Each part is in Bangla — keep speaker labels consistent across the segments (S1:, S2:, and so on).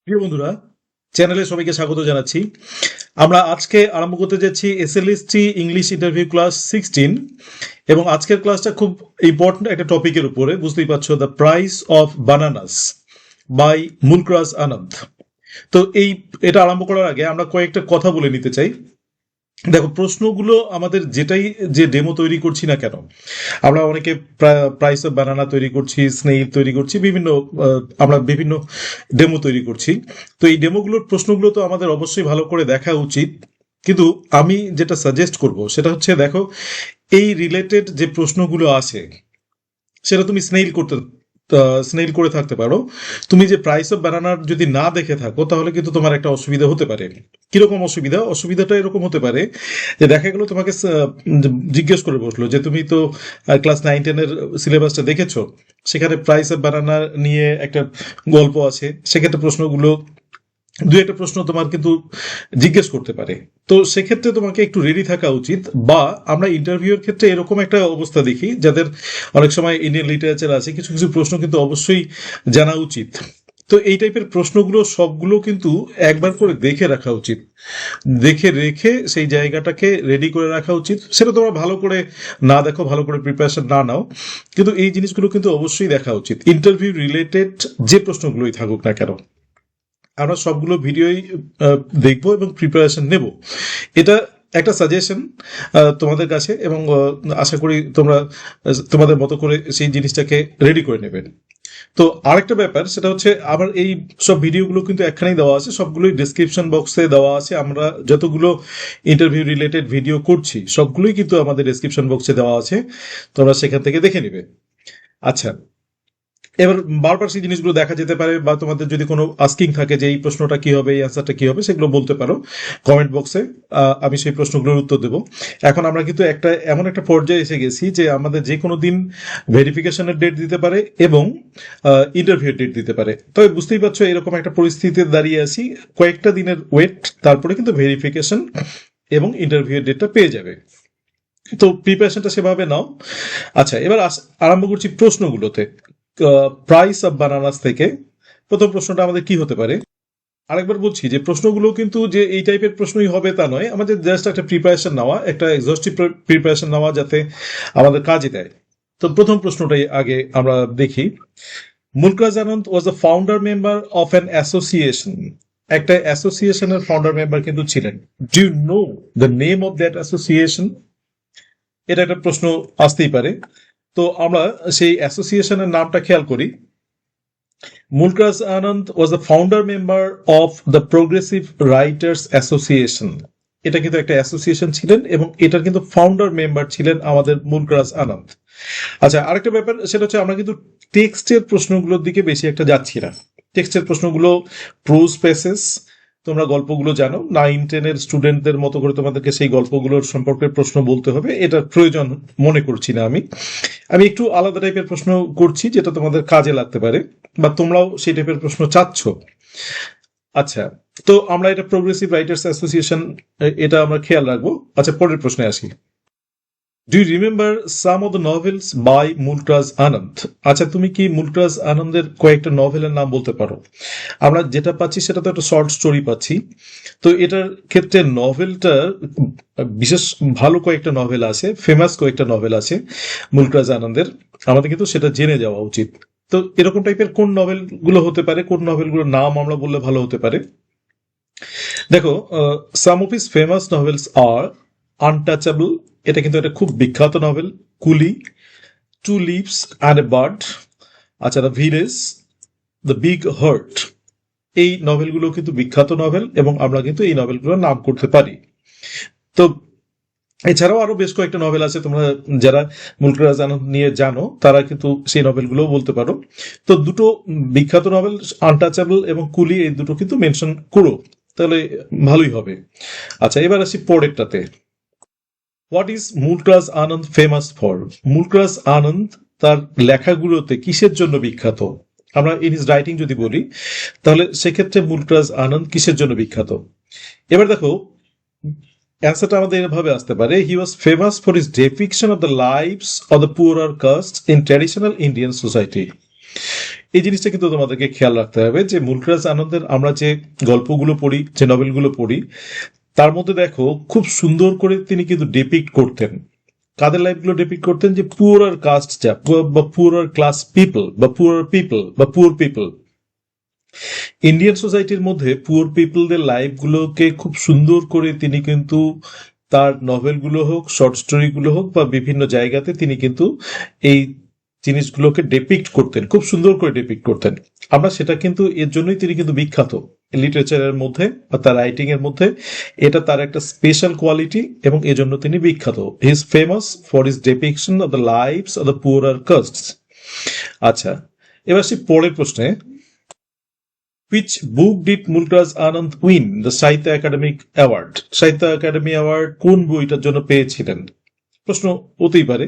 S1: প্রিয় বন্ধুরা, চ্যানেলে সবাইকে স্বাগত জানাচ্ছি। আমরা আজকে আরম্ভ করতে যাচ্ছি এসএলএসটি ইংলিশ ইন্টারভিউ ক্লাস 16 এবং আজকের ক্লাসটা খুব ইম্পর্টেন্ট একটা টপিকের উপরে। বুঝতেই পারছো, the price of bananas by Mulk Raj Anand. তো এটা আরম্ভ করার আগে আমরা কয়েকটা কথা বলে নিতে চাই। দেখো, প্রশ্নগুলো আমাদের যে ডেমো তৈরি করছি না কেন, আমরা অনেকে প্রাইস অফ বানানা তৈরি করছি, স্নেইল তৈরি করছি, আমরা বিভিন্ন ডেমো তৈরি করছি। তো এই ডেমোগুলোর প্রশ্নগুলো তো আমাদের অবশ্যই ভালো করে দেখা উচিত, কিন্তু আমি যেটা সাজেস্ট করব সেটা হচ্ছে, দেখো, এই রিলেটেড যে প্রশ্নগুলো আছে সেটা তুমি স্নেইল করে থাকতে পারো। তুমি যে প্রাইস অফ বানানার যদি না দেখে থাকো তাহলে কিন্তু তোমার একটা অসুবিধা হতে পারে। কিরকম অসুবিধাটা এরকম হতে পারে যে দেখা গেল তোমাকে জিজ্ঞেস করে বসলো যে তুমি তো ক্লাস 9-10-এর সিলেবাসটা দেখেছো, সেখানে প্রাইস অফ বানানা নিয়ে একটা গল্প আছে, সেক্ষেত্রে দু একটা প্রশ্ন তোমার কিন্তু জিজ্ঞেস করতে পারে। তো সেক্ষেত্রে তোমাকে একটু রেডি থাকা উচিত। বা আমরা ইন্টারভিউর ক্ষেত্রে এরকম একটা অবস্থা দেখি, যাদের অনেক সময় ইন্ডিয়ান লিটারেচার আছে, কিছু কিছু প্রশ্ন কিন্তু অবশ্যই জানা উচিত। তো এই টাইপের প্রশ্নগুলো সবগুলো কিন্তু একবার করে দেখে রাখা উচিত, দেখে রেখে সেই জায়গাটাকে রেডি করে রাখা উচিত। সেটা তোমরা ভালো করে না দেখো, ভালো করে প্রিপারেশন না নাও, কিন্তু এই জিনিসগুলো কিন্তু অবশ্যই দেখা উচিত। ইন্টারভিউ রিলেটেড যে প্রশ্নগুলোই থাকুক না কেন, আমরা সবগুলো ভিডিওই দেখবো এবং প্রিপারেশন নেব। এটা একটা সাজেশন তোমাদের কাছে, এবং আশা করি তোমরা তোমাদের মতো করে সেই জিনিসটাকে রেডি করে নেবে। তো আরেকটা ব্যাপার, সেটা হচ্ছে আবার এই সব ভিডিওগুলো কিন্তু একখানেই দেওয়া আছে, সবগুলোই ডিসক্রিপশন বক্সে দেওয়া আছে। আমরা যতগুলো ইন্টারভিউ রিলেটেড ভিডিও করছি সবগুলোই কিন্তু আমাদের ডিসক্রিপশন বক্সে দেওয়া আছে, তোমরা সেখান থেকে দেখে নিবে। আচ্ছা, এবার বারবার সেই জিনিসগুলো দেখা যেতে পারে, বা তোমাদের যদি কোনো আস্কিং থাকে যে এই প্রশ্নটা কি হবে, এই অ্যান্সারটা কি হবে, সেগুলো বলতে পারো কমেন্ট বক্সে। আমি সেই প্রশ্নগুলোর উত্তর দেবো। এখন আমরা কিন্তু এমন একটা পর্যায়ে এসে গেছি যে আমাদের যে কোনো দিন ভেরিফিকেশনের ডেট দিতে পারে এবং ইন্টারভিউ ডেট দিতে পারে। তবে বুঝতেই পারছো, এরকম একটা পরিস্থিতিতে দাঁড়িয়ে আছি, কয়েকটা দিনের ওয়েট, তারপরে কিন্তু ভেরিফিকেশন এবং ইন্টারভিউ ডেটটা পেয়ে যাবে। তো প্রিপারেশনটা সেভাবে নাও। আচ্ছা, এবার আরম্ভ করছি প্রশ্নগুলোতে। প্রাইস অফ বানানাস থেকে প্রথম প্রশ্নটা আমাদের কি হতে পারে। আরেকবার বলছি যে প্রশ্নগুলো কিন্তু যে এই টাইপের প্রশ্নই হবে তা নয়, আমাদের জাস্ট একটা প্রিপারেশন নেওয়া, একটা এক্সস্টিভ প্রিপারেশন নেওয়া, যাতে আমাদের কাজে দেয়। তো প্রথম প্রশ্নটাই আগে আমরা দেখি। Mulk Raj Anand was the founder member of an association. একটা অ্যাসোসিয়েশনের ফাউন্ডার মেম্বার কিন্তু ছিলেন। Do you know the name of that association? এটা একটা প্রশ্ন আসতেই পারে। তো আমরা সেই অ্যাসোসিয়েশনের নামটা খেয়াল করি। Mulk Raj Anand was the founder member of the progressive writers association. এটা কিন্তু একটা অ্যাসোসিয়েশন ছিলেন এবং এটার কিন্তু ফাউন্ডার মেম্বার ছিলেন আমাদের মুলকরাজ আনন্দ। আচ্ছা, আরেকটা ব্যাপার, সেটা হচ্ছে আমরা কিন্তু টেক্সটের প্রশ্নগুলোর দিকে বেশি একটা যাচ্ছি না। টেক্সটের প্রশ্নগুলো প্রোজ প্যাসেজ, তোমরা গল্পগুলো জানো, 9-10-এর স্টুডেন্টদের মতো করে তোমাদেরকে সেই গল্পগুলোর সম্পর্কে প্রশ্ন বলতে হবে, এটার প্রয়োজন মনে করছি না। আমি একটু আলাদা টাইপের প্রশ্ন করছি যেটা তোমাদের কাজে লাগতে পারে, বা তোমরাও সেই টাইপের প্রশ্ন চাচ্ছ। আচ্ছা, তো আমরা এটা প্রোগ্রেসিভ রাইটার্স অ্যাসোসিয়েশন, এটা আমরা খেয়াল রাখবো। আচ্ছা, পরের প্রশ্নে আসি। Do you remember some of the novels by Mulk Raj Anand? আচ্ছা, তুমি কি মুলকরাজ আনন্দের কয়েকটা নভেলের নাম বলতে পারো? আমরা যেটা পাচ্ছি সেটা তো একটা শর্ট স্টোরি পাচ্ছি। তো এটার ক্ষেত্রে নভেলটা বিশেষ ভালো কয়েকটা নভেল আছে, ফেমাস কয়েকটা নভেল আছে মুলকরাজ আনন্দের, আমাদের কিন্তু সেটা জেনে যাওয়া উচিত। তো এরকম টাইপের কোন নভেলগুলো হতে পারে, কোন নভেলগুলোর নাম আমরা বললে ভালো হতে পারে? দেখো, some of his famous novels আর আনটাচেবল, এটা কিন্তু একটা খুব বিখ্যাত novel. Coolie, two leaves and a bird, আচ্ছা, the village, the big heart, এই নভেলগুলো কিন্তু বিখ্যাত নভেল এবং আমরা কিন্তু এই নভেলগুলোর নাম করতে পারি। তো এছাড়াও আরো বেশ কয়েকটা নভেল আছে, তোমরা যারা মুলকরাজ আনন্দ নিয়ে জানো তারা কিন্তু সেই নভেলগুলোও বলতে পারো। তো দুটো বিখ্যাত নভেল, আনটাচেবল এবং কুলি, এই দুটো কিন্তু মেনশন করো, তাহলে ভালোই হবে। আচ্ছা, এবার আসি পরেরটাতে। What is Mulk Raj Anand famous for? Mulk Raj Anand তার লেখাগুলোতে কিসের জন্য বিখ্যাত? আমরা ইন হিজ রাইটিং যদি বলি, তাহলে সেক্ষেত্রে মুলকরাজ আনন্দ কিসের জন্য বিখ্যাত? এবার দেখো, অ্যান্সারটা আমাদের এভাবে আসতে পারে। He was famous for his depiction of the lives of the poorer caste in traditional Indian society. এই জিনিসটা কিন্তু তোমাদেরকে খেয়াল রাখতে হবে যে মুলকরাজ আনন্দের আমরা যে গল্পগুলো পড়ি, যে নভেলগুলো পড়ি, তার মধ্যে দেখো খুব সুন্দর করে তিনি কিন্তু ডেপিক্ট করতেন। কাদের লাইফগুলো ডেপিক্ট করতেন? যে পুয়ার কাস্ট, যা বা পুয়ার ক্লাস পিপল বা পুয়ার পিপল। ইন্ডিয়ান সোসাইটির মধ্যে পুয়ার পিপলদের লাইফগুলোকে খুব সুন্দর করে তিনি কিন্তু তার নভেলগুলো হোক, শর্ট স্টোরিগুলো হোক বা বিভিন্ন জায়গাতে তিনি কিন্তু এই জিনিসগুলোকে ডেপিক্ট করতেন, খুব সুন্দর করে ডেপিক্ট করতেন। আমরা সেটা কিন্তু এর জন্যই তিনি কিন্তু বিখ্যাত লিটারেচারের মধ্যে বা তার রাইটিং এর মধ্যে। এটা তার একটা স্পেশাল কোয়ালিটি এবং এজন্য তিনি বিখ্যাত। He is famous for his depiction of the lives of the poor castes. আচ্ছা, এবার সে পরের প্রশ্নে, which book did Mulk Raj Anand win the Sahitya academic award? Sahitya Akademi award কোন বইটার জন্য পেয়েছিলেন? প্রশ্ন হতেই পারে।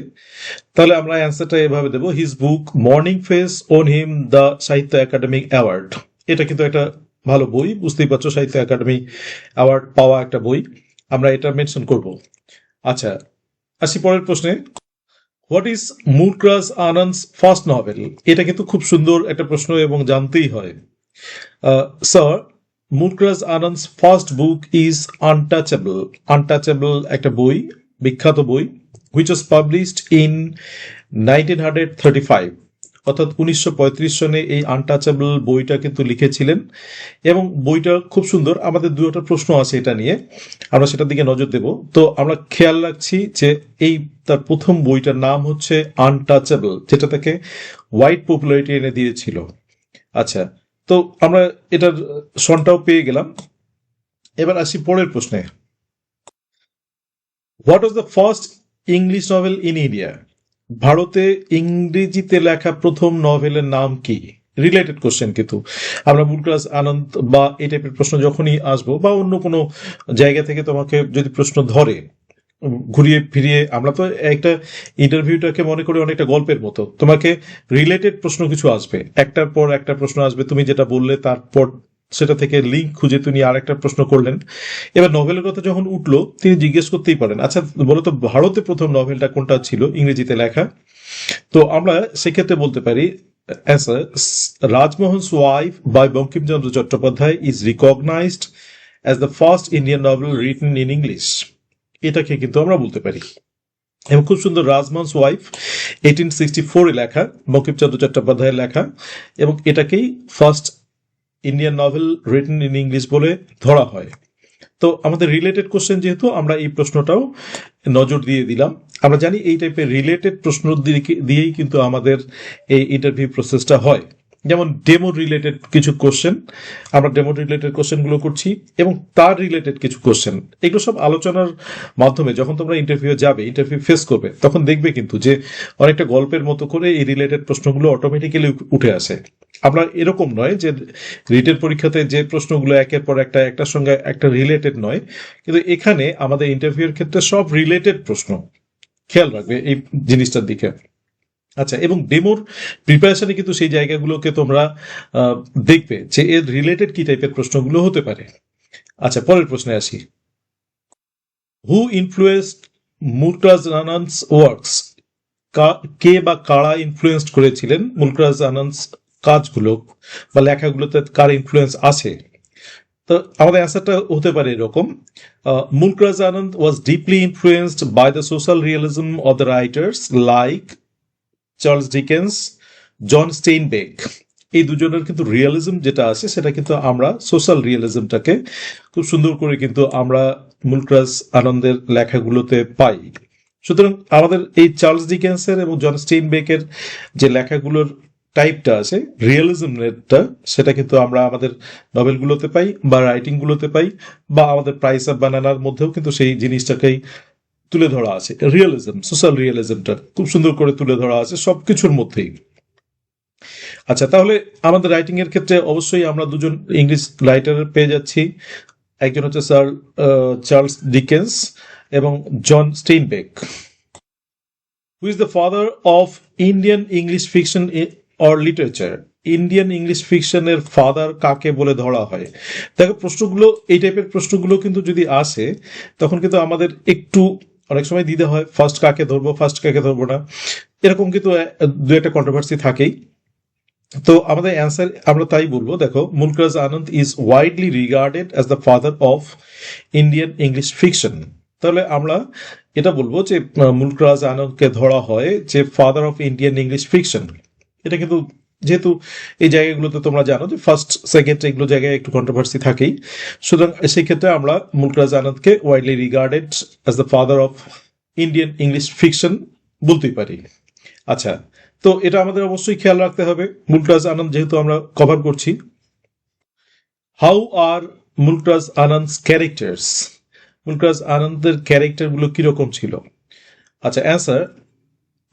S1: তাহলে আমরা অ্যান্সারটা এভাবে দেবো, his book Morning Face won him the Sahitya academic award. এটা কিন্তু একটা ভালো বই, বুঝতেই পারছো, সাহিত্য একাডেমি অ্যাওয়ার্ড পাওয়া একটা বই, আমরা এটা মেনশন করব। আচ্ছা, আসি পরের প্রশ্নে, what is Mulk Raj Anand's first novel? এটা কিন্তু খুব সুন্দর একটা প্রশ্ন এবং জানতেই হয়। Sir, Mulk Raj Anand's first book is untouchable. Untouchable একটা বই, বিখ্যাত বই, which was published in 1935, অর্থাৎ 1935 সনে এই আনটাচেবল বইটা কিন্তু লিখেছিলেন এবং বইটা খুব সুন্দর। আমাদের দুটো প্রশ্ন আছে এটা নিয়ে, আমরা সেটার দিকে নজর দেব। তো আমরা খেয়াল রাখছি যে এই তার প্রথম বইটার নাম হচ্ছে আনটাচেবল, যেটা তাকে ওয়াইড পপুলারিটি এনে দিয়েছিল। আচ্ছা, তো আমরা এটার সনটাও পেয়ে গেলাম। এবার আসি পরের প্রশ্নে, what was the first English novel in India? ভারতে ইংরেজিতে লেখা প্রথম নভেলের নাম কি? রিলেটেড কোশ্চেন কিন্তু। আমরা মুলকরাজ আনন্দ বা এই টাইপের প্রশ্ন যখনই আসবো বা অন্য কোনো জায়গা থেকে তোমাকে যদি প্রশ্ন ধরে ঘুরিয়ে ফিরিয়ে, আমরা তো একটা ইন্টারভিউটাকে মনে করি অনেকটা গল্পের মতো, তোমাকে রিলেটেড প্রশ্ন কিছু আসবে, একটার পর একটা প্রশ্ন আসবে, তুমি যেটা বললে তারপর সেটা থেকে লিঙ্ক খুঁজে তিনি আর একটা প্রশ্ন করলেন। এবার নভেলের কথা যখন উঠলো তিনি জিজ্ঞেস করতেই পারেন, আচ্ছা বলতো ভারতে প্রথম নভেলটা কোনটা ছিল ইংরেজিতে লেখা? তো আমরা সেক্ষেত্রে বলতে পারি answer, Rajmohan's wife by Bankim Chandra Chattopadhyay is recognised as the first Indian novel written in English. এটাকে কিন্তু আমরা বলতে পারি। এবং খুব সুন্দর, রাজমোহনস ওয়াইফ 1864 লেখা, বঙ্কিমচন্দ্র চট্টোপাধ্যায়ের লেখা, এবং এটাকেই first Indian novel written in English বলে ধরা হয়। তো আমাদের রিলেটেড কোশ্চেন যেহেতু, আমরা এই প্রশ্নটাও নজর দিয়ে দিলাম। আমরা জানি এই টাইপের রিলেটেড প্রশ্ন দিয়েই কিন্তু আমাদের এই ইন্টারভিউ প্রসেসটা হয়। যেমন ডেমো রিলেটেড কিছু কোশ্চেন, আমরা ডেমো রিলেটেড কোশ্চেনগুলো করছি এবং তার রিলেটেড কিছু কোশ্চেন, এগুলো সব আলোচনার মাধ্যমে যখন তোমরা ইন্টারভিউ যাবে, ইন্টারভিউ ফেস করবে, তখন দেখবে কিন্তু যে অনেকটা গল্পের মতো করে এই রিলেটেড প্রশ্নগুলো অটোমেটিক্যালি উঠে আসে। আমরা এরকম নয় যে রিটেন পরীক্ষাতে যে প্রশ্নগুলো একের পর একটা, একটার সঙ্গে একটা রিলেটেড নয়, কিন্তু এখানে আমাদের ইন্টারভিউর ক্ষেত্রে সব রিলেটেড প্রশ্ন। খেয়াল রাখবে এই জিনিসটার দিকে। আচ্ছা, এবং ডেমোর প্রিপারেশনে কিন্তু সেই জায়গাগুলোকে তোমরা দেখবে যে এর রিলেটেড কি টাইপের প্রশ্নগুলো হতে পারে। আচ্ছা, পরের প্রশ্নে আসি, হু ইনফ্লুয়েন্সড মুলকরাজ আনন্দস ওয়ার্কস? কে বা কারা ইনফ্লুয়েন্সড করেছিলেন মুলকরাজ আনন্দস কাজগুলো বা লেখাগুলোতে, কার ইনফ্লুয়েন্স আছে? তো আমাদের অ্যান্সারটা হতে পারে এরকম, Mulk Raj Anand was deeply influenced by the social realism of the writers like Charles Dickens, John Steinbeck. এই দুজনের কিন্তু রিয়েলিজম যেটা আছে সেটা কিন্তু আমরা সোশ্যাল রিয়েলিজমটাকে খুব সুন্দর করে কিন্তু আমরা মুলকরাজ আনন্দের লেখাগুলোতে পাই। সুতরাং আমাদের এই চার্লস ডিকেন্সের এবং জন স্টেইনবেকের যে লেখাগুলোর টাইপটা আছে, রিয়েলিজমটা, সেটা কিন্তু আমরা আমাদের নভেলগুলোতে পাই বা রাইটিংগুলোতে পাই, বা আমাদের প্রাইস অফ বানানার মধ্যেও কিন্তু সেই জিনিসটাকেই তুলে ধরা আছে। রিয়েলিজম, সোশ্যাল রিয়েলিজমটা খুব সুন্দর করে তুলে ধরা আছে সবকিছুর মধ্যেই। আচ্ছা, তাহলে আমাদের রাইটিং এর ক্ষেত্রে অবশ্যই আমরা দুজন ইংলিশ রাইটার পেয়ে যাচ্ছি, একজন হচ্ছে স্যার চার্লস ডিকেন্স এবং John Steinbeck. Who is the father of Indian English fiction or literature? Indian English ফিকশনের ফাদার কাকে বলে ধরা হয়? দেখো, প্রশ্নগুলো এই টাইপের প্রশ্নগুলো কিন্তু যদি আসে তখন কিন্তু আমাদের একটু অনেক সময় দিতে হয়, ফার্স্ট কাকে ধরবো, ফার্স্ট কাকে ধরবো না, এরকম কিন্তু দু একটা কন্ট্রোভার্সি থাকেই। তো আমাদের অ্যান্সার আমরা তাই বলবো। দেখো, Mulk Raj Anand is widely regarded as the father of Indian English fiction. তাহলে আমরা এটা বলবো যে মুলকরাজ আনন্দকে ধরা হয় যে father of Indian English fiction. এটা কিন্তু যেহেতু এই জায়গাগুলোতে তোমরা জানো যে ফার্স্ট সেকেন্ড এগুলো জায়গায় একটু কন্ট্রোভার্সি থাকেই, সুতরাং সেই ক্ষেত্রে আমরা মুলকরাজ আনন্দকে widely regarded as the father of Indian English fiction বলতেই পারি। আচ্ছা, তো এটা আমাদের অবশ্যই খেয়াল রাখতে হবে মুলকরাজ আনন্দ যেহেতু আমরা কভার করছি। How are Mulk Raj আনন্দস characters? Mulk Raj আনন্দের ক্যারেক্টারগুলো কিরকম ছিল? আচ্ছা, answer,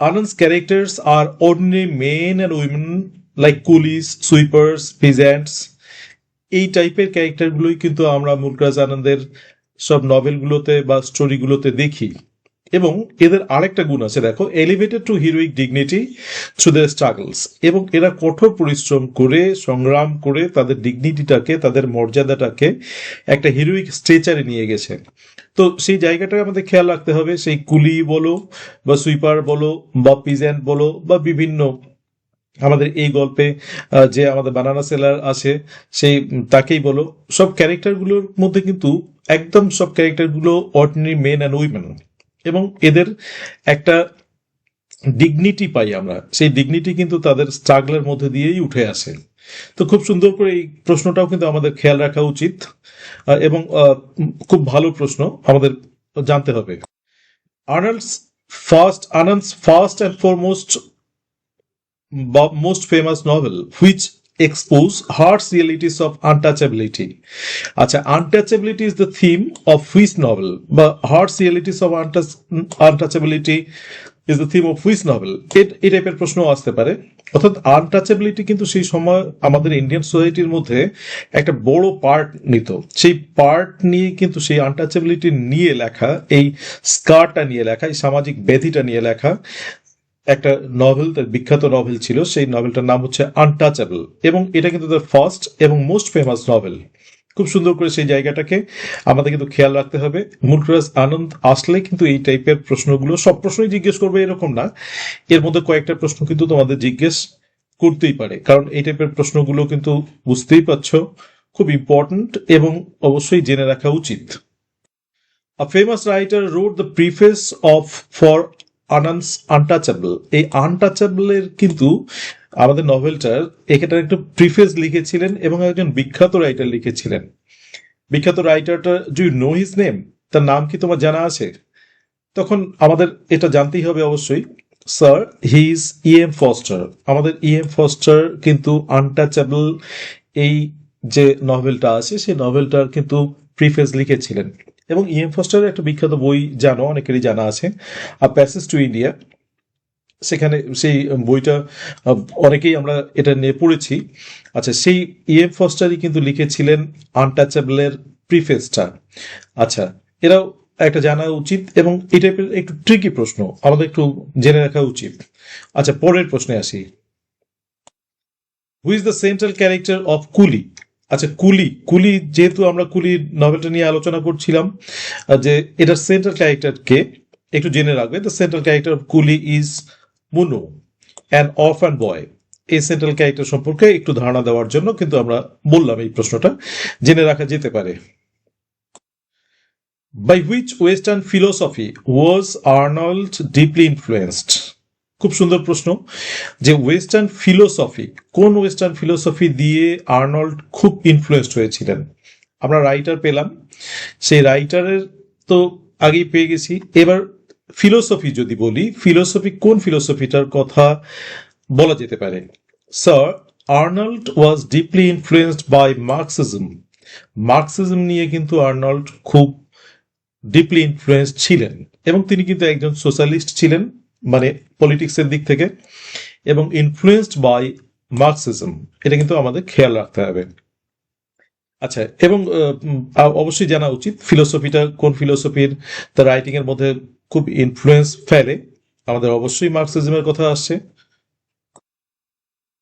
S1: Anand's characters are ordinary men and women like coolies, sweepers, peasants. এই টাইপের ক্যারেক্টারগুলোই কিন্তু আমরা মুলকরাজ আনন্দের সব নভেলগুলোতে বা স্টোরিগুলোতে দেখি। এবং এদের আরেকটা গুণ আছে, দেখো, elevated to heroic dignity through their struggles. এবং এরা কঠোর পরিশ্রম করে, সংগ্রাম করে তাদের ডিগনিটিটাকে, তাদের মর্যাদাটাকে একটা হিরোইক স্ট্রেচারে নিয়ে গেছে। তো সেই জায়গাটা আমাদের খেয়াল রাখতে হবে। সেই কুলি বলো বা সুইপার বলো বা পিজেন্ট বলো বা বিভিন্ন আমাদের এই গল্পে যে আমাদের বানানা সেলার আছে সেই তাকেই বলো, সব ক্যারেক্টারগুলোর মধ্যে কিন্তু একদম সব ক্যারেক্টারগুলো অর্ডিনারি মেন অ্যান্ড উইমেন। এবং এদের একটা ডিগনিটি পাই আমরা, সেই ডিগনিটি কিন্তু তাদের স্ট্রাগলের মধ্যে দিয়েই উঠে আসে। তো খুব সুন্দর করে এই প্রশ্নটাও কিন্তু আমাদের খেয়াল রাখা উচিত এবং খুব ভালো প্রশ্ন আমাদের জানতে হবে। Anand's first and foremost most famous novel which expose harsh realities of untouchability. আচ্ছা, untouchability is the theme of which novel? বা harsh realities of untouchability is the theme of which novel? এই টাইপের প্রশ্ন আসতে পারে। অর্থাৎ আনটাচেবিলিটি কিন্তু সেই সময় আমাদের ইন্ডিয়ান সোসাইটির মধ্যে একটা বড় পার্ট নিত। সেই পার্ট নিয়ে কিন্তু সেই আনটাচেবিলিটি নিয়ে লেখা, এই স্কারটা নিয়ে লেখা, এই সামাজিক ব্যাধিটা নিয়ে লেখা একটা নভেল, তার বিখ্যাত নভেল ছিল। সেই নভেলটার নাম হচ্ছে আনটাচেবল এবং এটা কিন্তু তার ফার্স্ট এবং মোস্ট ফেমাস নভেল। খুব সুন্দর করে সেই জায়গাটাকে আমাদের কিন্তু খেয়াল রাখতে হবে। মুলকরাজ আনন্দ আসলে কিন্তু এই টাইপের প্রশ্নগুলো, সব প্রশ্নই জিজ্ঞেস করবে এরকম না, এর মধ্যে কয়েকটা প্রশ্ন কিন্তু তোমাদের জিজ্ঞেস করতেই পারে, কারণ এই টাইপের প্রশ্নগুলো কিন্তু বুঝতেই পারছো খুব ইম্পর্টেন্ট এবং অবশ্যই জেনে রাখা উচিত। A famous writer wrote the preface of for Anand's untouchable. এই আনটাচেবল এর কিন্তু আমাদের নভেলটার এখানে একটা প্রিফেস লিখেছিলেন এবং একজন বিখ্যাত রাইটার লিখেছিলেন। বিখ্যাত রাইটারটা, do you know his name? তার নাম কি তোমার জানা আছে? তখন আমাদের এটা জানতেই হবে অবশ্যই। Sir, he is E.M. Forster. আমাদের E.M. ফস্টার কিন্তু আনটাচেবল এই যে নভেলটা আছে সেই নভেলটার কিন্তু প্রিফেস লিখেছিলেন। এবং E.M. ফস্টারের একটা বিখ্যাত বই জানো, অনেকেরই জানা আছে, আ প্যাসেজ টু ইন্ডিয়া। সেখানে সেই বইটা অনেকেই আমরা এটা নিয়ে পড়েছি। আচ্ছা, সেই E.M. ফস্টারই কিন্তু লিখেছিলেন আনটাচেবলের প্রিফেসটা। আচ্ছা, এরাও একটা জানা উচিত এবং এই টাইপের একটু ট্রিকি প্রশ্ন আমাদের একটু জেনে রাখা উচিত। আচ্ছা, পরের প্রশ্নে আসি। হু is the central character of কুলি? আচ্ছা, কুলি যেহেতু আমরা কুলি নভেলটা নিয়ে আলোচনা করছিলাম, যে এটার সেন্ট্রাল ক্যারেক্টারকে একটু জেনে রাখবে। দ্য সেন্ট্রাল ক্যারেক্টার অফ কুলি ইজ মুনু, অ্যান অরফান বয়। এই সেন্ট্রাল ক্যারেক্টার সম্পর্কে একটু ধারণা দেওয়ার জন্য কিন্তু আমরা বললাম এই প্রশ্নটা জেনে রাখা যেতে পারে। By which Western philosophy was Arnold deeply influenced? খুব সুন্দর প্রশ্ন, যে ওয়েস্টার্ন ফিলোসফি, কোন ওয়েস্টার্ন ফিলোসফি দিয়ে আর্নল্ড খুব ইনফ্লুয়েসড হয়েছিলেন? আমরা রাইটার পেলাম, সেই রাইটারের তো আগেই পেয়ে গেছি। এবার ফিলোসফি যদি বলি, ফিলোসফি কোন ফিলোসফিটার কথা বলা যেতে পারে? Sir, Arnold was deeply influenced by Marxism. Marxism নিয়ে কিন্তু আর্নল্ড খুব ডিপলি ইনফ্লুয়েসড ছিলেন এবং তিনি কিন্তু একজন সোশ্যালিস্ট ছিলেন, মানে পলিটিক্সের দিক থেকে, এবং ইনফ্লুয়েসড বাই মার্কসিজম, এটা কিন্তু আমাদের খেয়াল রাখতে হবে। আচ্ছা, এবং অবশ্যই জানা উচিত ফিলোসফিটা কোন ফিলোসফির তার রাইটিং এর মধ্যে খুব ইনফ্লুয়েন্স ফেলে, আমাদের অবশ্যই মার্কসিজমের কথা আসছে।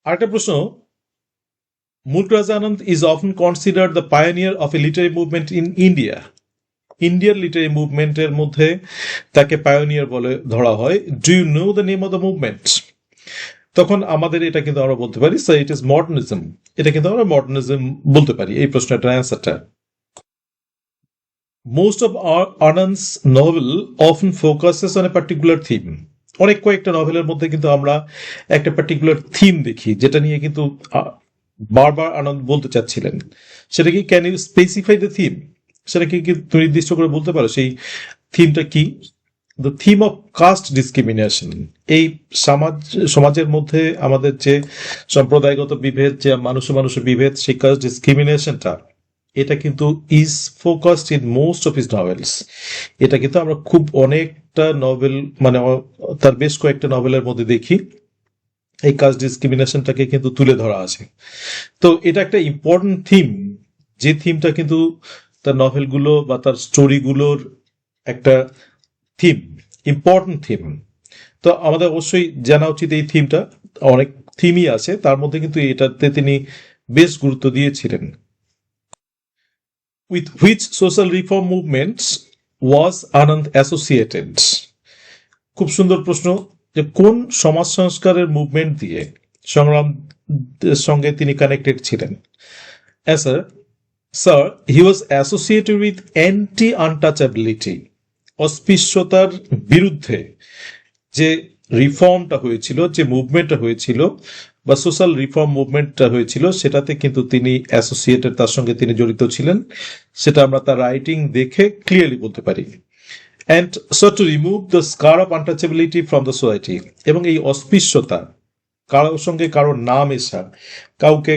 S1: আরেকটা প্রশ্ন, Mulk Raj Anand is often considered the pioneer of a literary movement in India. ইন্ডিয়ার লিটারি মুভমেন্টের মধ্যে তাকে পায়োনিয়ার বলে ধরা হয়। Do you know the name of the movement? তখন আমাদের এটা কিন্তু আমরা বলতে পারি সো ইট ইজ মডার্নিজম। এটা কিন্তু আমরা মডার্নিজম বলতে পারি এই প্রশ্নটার অ্যান্সারটা। Most of Anand's novel often focuses on a particular theme. অনেক কয়েকটা নভেলের মধ্যে কিন্তু আমরা একটা পার্টিকুলার থিম দেখি যেটা নিয়ে কিন্তু বারবার আনন্দ বলতে চাচ্ছিলেন। সেটা কি, can you specify the theme? সেটা কি তুমি নির্দিষ্ট করে বলতে পারো সেই থিমটা কি? The theme of caste discrimination. এই সমাজের মধ্যে আমাদের যে সম্প্রদায়গত বিভেদ, যে মানুষের বিভেদ, সেই কাস্ট ডিসক্রিমিনেশনটা, এটা কিন্তু is focused in most of his novels. এটা কিন্তু আমরা খুব অনেকটা নভেল, মানে তার বেশ কয়েকটা নভেলের মধ্যে দেখি এই কাস্ট ডিসক্রিমিনেশনটাকে কিন্তু তুলে ধরা আছে। তো এটা একটা ইম্পর্টেন্ট থিম, যে থিমটা কিন্তু তার নভেলগুলো বা তার স্টোরিগুলোর একটা থিম, ইম্পর্টেন্ট থিম। তো আমাদের অবশ্যই জানা উচিত এই থিমটা। অনেক থিমই আছে, তার মধ্যে কিন্তু এটাতে তিনি বেশ গুরুত্ব দিয়েছিলেন। With which social reform movements was Anand associated? খুব সুন্দর প্রশ্ন, যে কোন সমাজ সংস্কারের মুভমেন্ট দিয়ে, সংগ্রাম সঙ্গে তিনি কানেক্টেড ছিলেন? Answer, sir, he was associated with anti untouchability. অস্পৃশ্যতার বিরুদ্ধে যে রিফর্মটা হয়েছিল, যে মুভমেন্টটা হয়েছিল বা সোশ্যাল রিফর্ম মুভমেন্টটা হয়েছিল, সেটাতে কিন্তু তিনি অ্যাসোসিয়েটেড, তার সঙ্গে তিনি জড়িত ছিলেন। সেটা আমরা তার রাইটিং দেখে ক্লিয়ারলি বলতে পারি। And so to remove the scar of untouchability from the society, এবং এই অস্পৃশ্যতা, কারোর সঙ্গে কারোর না মেশা, কাউকে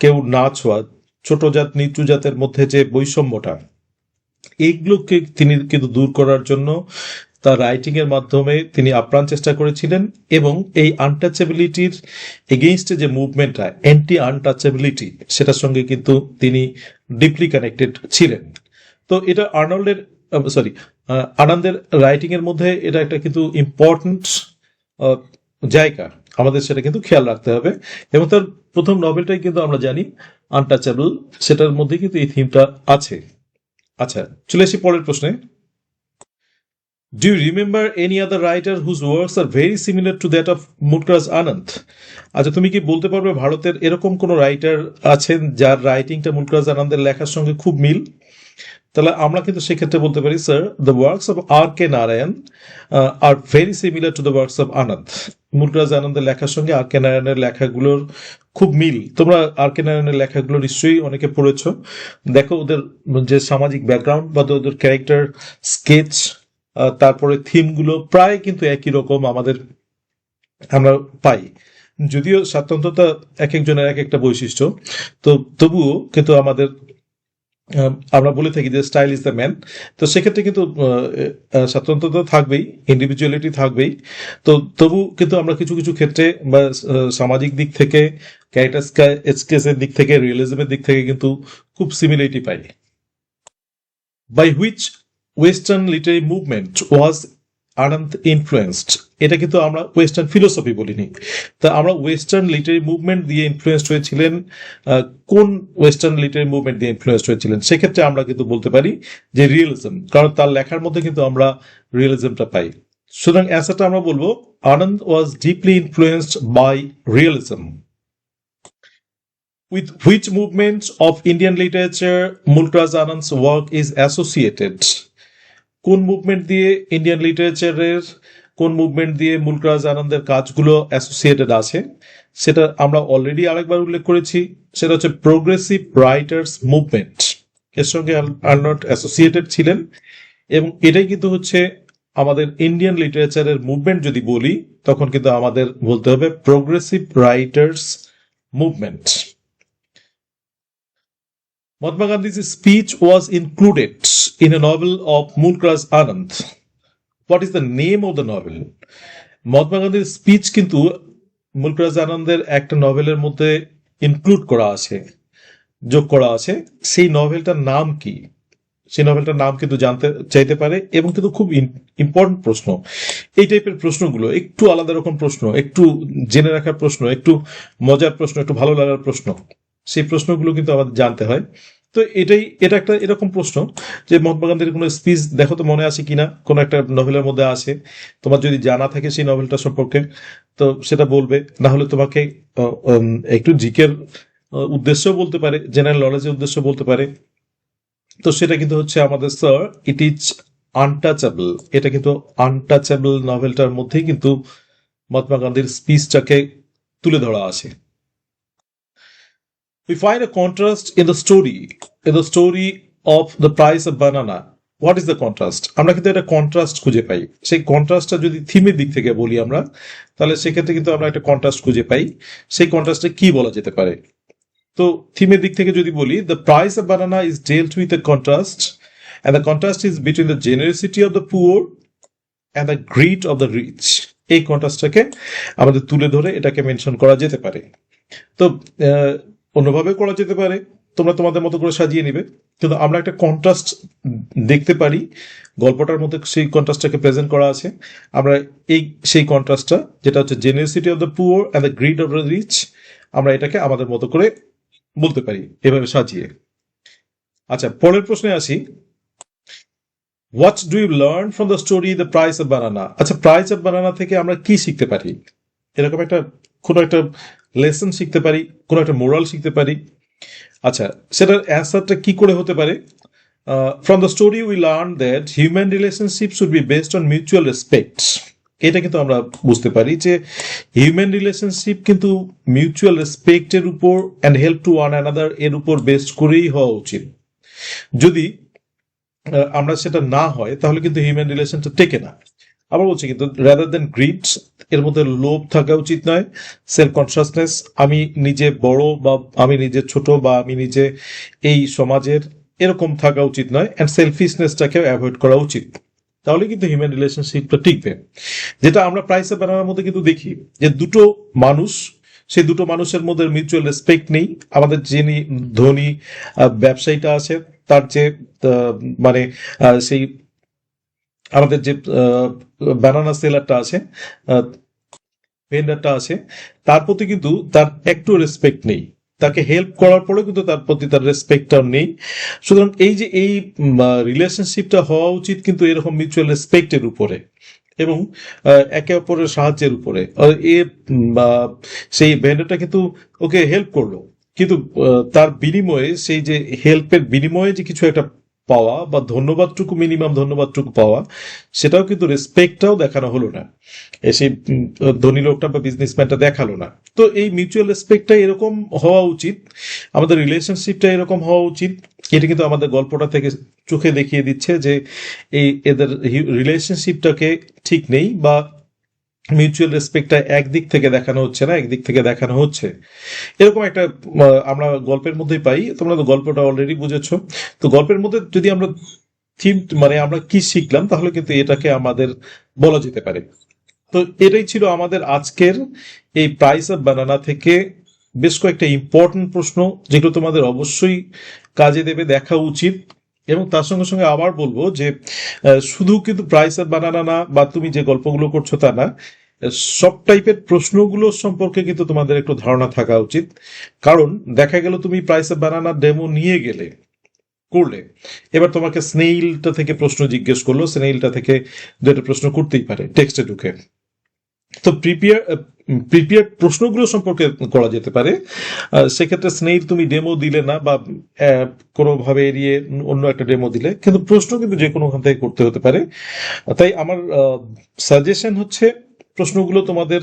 S1: কেউ না ছোঁয়া, ছোট জাত নিচু জাতের মধ্যে যে বৈষম্যটা, এইগুলোকে তিনি কিন্তু দূর করার জন্য তার রাইটিং এর মাধ্যমে তিনি আপ্রাণ চেষ্টা করেছিলেন। এবং এই আনটাচেবিলিটির এগেইনস্টে যে মুভমেন্টটা, অ্যান্টি আনটাচেবিলিটি, সেটার সঙ্গে কিন্তু তিনি ডিপলি কানেক্টেড ছিলেন। তো এটা আনন্দের রাইটিং এর মধ্যে এটা একটা কিন্তু ইম্পর্টেন্ট জায়গা, আমাদের সেটা কিন্তু খেয়াল রাখতে হবে। এবং তার প্রথম নভেলটাই কিন্তু আমরা জানি আনটাচেবল, সেটার মধ্যে কিন্তু এই থিমটা আছে। আচ্ছা, চলে আসি পরের প্রশ্নে। Do you remember any other writer whose works are very similar to that of Mulk Raj Anand? আচ্ছা, তুমি কি বলতে পারবে ভারতের এরকম কোন রাইটার আছেন যার রাইটিংটা মুলকরাজ আনন্দের লেখার সঙ্গে খুব মিল? তাহলে আমরা কিন্তু সেক্ষেত্রে বলতে পারি, sir, the works of R K. Narayan are very similar to the works of Anand. মুলকরাজ আনন্দের লেখার সঙ্গে আর.কে. নারায়ণের লেখাগুলোর খুব মিল। তোমরা আর.কে. নারায়ণের লেখাগুলো নিশ্চয়ই অনেকে পড়েছ। দেখো ওদের যে সামাজিক ব্যাকগ্রাউন্ড বা ওদের ক্যারেক্টার স্কেচ, তারপরে থিমগুলো প্রায় কিন্তু একই রকম আমরা পাই। যদিও স্বাতন্ত্রতা এক একজনের এক একটা বৈশিষ্ট্য, তো তবুও কিন্তু আমরা বলে থাকি যে স্টাইল ইজ দ্য ম্যান। তো সেক্ষেত্রে কিন্তু স্বাতন্ত্রতা থাকবেই, ইন্ডিভিজুয়ালিটি থাকবেই। তো তবু কিন্তু আমরা কিছু কিছু ক্ষেত্রে বা সামাজিক দিক থেকে, ক্যারেক্টার স্কেচের দিক থেকে, রিয়েলিজমের দিক থেকে কিন্তু খুব সিমিলারিটি পাই। By which western literary movement was Anand influenced? এটা কিন্তু আমরা ওয়েস্টার্ন ফিলোসফি বলিনি, তা আমরা ওয়েস্টার্ন লিটারি মুভমেন্ট দিয়ে ইনফ্লুয়েন্সড হয়েছিলেন। কোন ওয়েস্টার্ন লিটারি মুভমেন্ট দিয়ে ইনফ্লুয়েন্সড হয়েছিলেন? সেক্ষেত্রে আমরা কিন্তু বলতে পারি যে রিয়েলিজম, কারণ তার লেখার মধ্যে কিন্তু আমরা রিয়েলিজমটা পাই। সুতরাং অ্যান্সারটা আমরা বলবো Anand was deeply influenced by realism. With which movements of Indian literature Mulk Raj Anand's work is associated? কোন মুভমেন্ট দিয়ে ইন্ডিয়ান লিটারেচারের, কোন মুভমেন্ট দিয়ে মুলকরাজ আনন্দের কাজগুলো অ্যাসোসিয়েটেড আছে? সেটা আমরা অলরেডি আরেকবার উল্লেখ করেছি, সেটা হচ্ছে প্রোগ্রেসিভ রাইটার্স মুভমেন্ট। এর সঙ্গে আর্নল্ড অ্যাসোসিয়েটেড ছিলেন, এবং এটাই কিন্তু হচ্ছে আমাদের ইন্ডিয়ান লিটারেচারের মুভমেন্ট। যদি বলি তখন কিন্তু আমাদের বলতে হবে progressive writers movement. Mahatma Gandhi's speech was included in a novel of Mulkraj Anand. What is the name of the novel? Mahatma গান্ধীর স্পিচ কিন্তু মুলকরাজ আনন্দের একটা নভেলের মধ্যে ইনক্লুড করা আছে, যোগ করা আছে। সেই নভেলটার নাম কি? সেই নভেলটার নাম কিন্তু জানতে চাইতে পারে, এবং কিন্তু খুব ইম্পর্টেন্ট প্রশ্ন। এই টাইপের প্রশ্নগুলো একটু আলাদা রকম প্রশ্ন, একটু জেনে রাখার প্রশ্ন, একটু মজার প্রশ্ন, একটু ভালো লাগার প্রশ্ন, সেই প্রশ্নগুলো কিন্তু আমাদের জানতে হয়। তো এটা একটা এরকম প্রশ্ন যে মহাত্মা গান্ধীর কোনো স্পিচ দেখো তো মনে আছে কিনা, কোনো একটা নভেলের মধ্যে আছে, তোমার যদি জানা থাকে সেই নভেলটা সম্পর্কে তো সেটা বলবে, না হলে তোমাকে একটু জিকের উদ্দেশ্য বলতে পারে, জেনারেল নলেজের উদ্দেশ্য বলতে পারে। তো সেটা কিন্তু হচ্ছে আমাদের স্যার ইট ইজ আনটাচেবল, এটা কিন্তু আনটাচেবল নভেলটার মধ্যেই কিন্তু মহাত্মা গান্ধীর স্পিচটাকে তুলে ধরা আছে। We find a contrast in the story of the price of banana. What is the contrast? আমরা কিন্তু একটা কন্ট্রাস্ট খুঁজে পাই। সেই কন্ট্রাস্টটা যদি থিমের দিক থেকে বলি আমরা, তাহলে সেক্ষেত্রে কিন্তু আমরা একটা কন্ট্রাস্ট খুঁজে পাই। সেই কন্ট্রাস্টে কি বলা যেতে পারে? তো থিমের দিক থেকে যদি বলি, the price of banana is dealt with a contrast, and the contrast is between the generosity of the poor and the greed of the rich. এই কন্ট্রাস্টটাকে আমাদের তুলে ধরে এটাকে মেনশন করা যেতে পারে। তো অন্যভাবে করা যেতে পারে, তোমরা তোমাদের মতো করে সাজিয়ে নিবে, কিন্তু আমরা একটা কন্ট্রাস্ট দেখতে পারি গল্পটার মধ্যে, সেই কন্ট্রাস্টটাকে প্রেজেন্ট করা আছে। আমরা সেই কন্ট্রাস্টটা যেটা হচ্ছে generosity of the poor and the greed of the rich, আমরা এটাকে আমাদের মতো করে বলতে পারি এভাবে সাজিয়ে। আচ্ছা, পরের প্রশ্নে আসি। What do you learn from the story the price of banana? আচ্ছা, প্রাইস অফ বানানা থেকে আমরা কি শিখতে পারি? এরকম কোনো একটা লেসন শিখতে পারি, কোনো একটা মোরাল শিখতে পারি। আচ্ছা, সেটার অ্যান্সারটা কি করে হতে পারে? From the story we learn that human relationship should be based on mutual respect. এটা কিন্তু আমরা বুঝতে পারি যে হিউম্যান রিলেশনশিপ কিন্তু মিউচুয়াল রেসপেক্টের উপর and help to one another এর উপর বেসড করেই হওয়া উচিত। যদি আমরা সেটা না হয় তাহলে কিন্তু হিউম্যান রিলেশনটা টেকে না। আবার বলছি কিন্তু রাদার দেন গ্রিড, এর মধ্যে লোভ থাকা উচিত নয়। সেলফ কনসিয়াসনেস, আমি নিজে বড় বা আমি নিজে ছোট বা আমি নিজে এই সমাজের, এরকম থাকা উচিত নয়। অ্যান্ড সেলফিশনেসটাকে অ্যাভয়েড করা উচিত, তাহলে কিন্তু হিউম্যান রিলেশনশিপটা টিকবে। যেটা আমরা প্রাইস অফ বানানার মধ্যে কিন্তু দেখি যে দুটো মানুষ, সেই দুটো মানুষের মধ্যে মিউচুয়াল রেসপেক্ট নেই। আমাদের যিনি ধনী ব্যবসায়ীটা আছে, তার যে মানে সেই আমাদের যে বানানা সেলারটা আছে, ভেন্ডারটা আছে, তার প্রতি কিন্তু তার একটু রেসপেক্ট নেই। তাকে হেল্প করার পরেও কিন্তু তার প্রতি তার রেসপেক্টটাও নেই। সুতরাং এই যে এই রিলেশনশিপটা হওয়া উচিত কিন্তু এরকম মিউচুয়াল রেসপেক্টের উপরে এবং একে অপরের সাহায্যের উপরে। সেই ভেন্ডারটা কিন্তু ওকে হেল্প করলো, কিন্তু তার বিনিময়ে, সেই যে হেল্পের বিনিময়ে যে কিছু একটা পাওয়া বা ধন্যবাদটুকু, মিনিমাম ধন্যবাদটুকু পাওয়া, সেটাও কিন্তু রেসপেক্টটাও দেখানো হলো না, সেই ধনী লোকটা বা বিজনেসম্যানটা দেখালো না। তো এই মিউচুয়াল রেসপেক্টটা এরকম হওয়া উচিত, আমাদের রিলেশনশিপটা এরকম হওয়া উচিত। এটা কিন্তু আমাদের গল্পটা থেকে চোখে দেখিয়ে দিচ্ছে যে এদের রিলেশনশিপটাকে ঠিক নেই, বা মিউচুয়াল রেসপেক্টটা একদিক থেকে দেখানো হচ্ছে না, একদিক থেকে দেখানো হচ্ছে। এরকম একটা আমরা গল্পের মধ্যেই পাই। তোমরা তো গল্পটা অলরেডি বুঝেছো। তো গল্পের মধ্যে যদি আমরা থিম, মানে আমরা কি শিখলাম, তাহলে কিন্তু এটাকে আমাদের বলা যেতে পারে। তো এটাই ছিল আমাদের আজকের এই প্রাইস অফ বানানা থেকে বেশ কয়েকটা ইম্পর্টেন্ট প্রশ্ন, যেগুলো তোমাদের অবশ্যই কাজে দেবে, দেখা উচিত। এবং তার সঙ্গে সঙ্গে আবার বলবো যে শুধু কিন্তু প্রাইস অফ বানানা না, বা তুমি যে গল্পগুলো করছো তা না, সব টাইপের প্রশ্নগুলো সম্পর্কে কিন্তু তোমাদের একটু ধারণা থাকা উচিত। কারণ দেখা গেল তুমি প্রাইস অফ বানানা ডেমো নিয়ে করলে, এবার তোমাকে স্নেইলটা থেকে প্রশ্ন জিজ্ঞেস করলো, স্নেইলটা থেকে দুটো প্রশ্ন করতেই পারে টেক্সটে ঢুকে। তো প্রিপেয়ার প্রশ্নগুলো সম্পর্কে করা যেতে পারে। সেক্ষেত্রে স্নেইল তুমি ডেমো দিলে না, বা কোনোভাবে এড়িয়ে অন্য একটা ডেমো দিলে, কিন্তু প্রশ্ন কিন্তু যে কোনোখান থেকে করতে হতে পারে। তাই আমার সাজেশন হচ্ছে প্রশ্নগুলো তোমাদের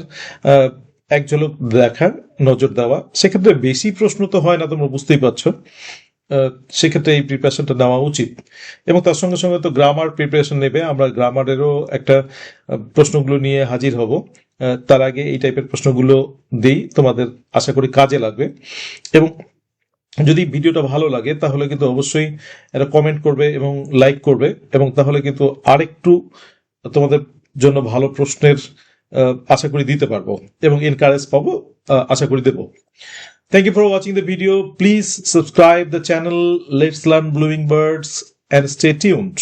S1: এক ঝলক দেখার, নজর দেওয়া। সেক্ষেত্রে বেশি প্রশ্ন তো হয় না, তোমরা বুঝতেই পারছো। সেক্ষেত্রে এই প্রিপারেশনটা নেওয়া উচিত। এবং তার সঙ্গে সঙ্গে তো গ্রামার প্রিপারেশন নেবে, আমরা গ্রামারেরও একটা প্রশ্নগুলো নিয়ে হাজির হব। তার আগে এই টাইপের প্রশ্নগুলো দিই, তোমাদের আশা করি কাজে লাগবে। এবং যদি ভিডিওটা ভালো লাগে তাহলে কিন্তু অবশ্যই এটা কমেন্ট করবে এবং লাইক করবে, এবং তাহলে কিন্তু আরেকটু তোমাদের জন্য ভালো প্রশ্নের আশা করি দিতে পারবো, এবং এনকারেজ পাবো, আশা করি দেবো। Thank you for watching the video. Please subscribe the channel. Let's learn Blooming Birds and stay tuned.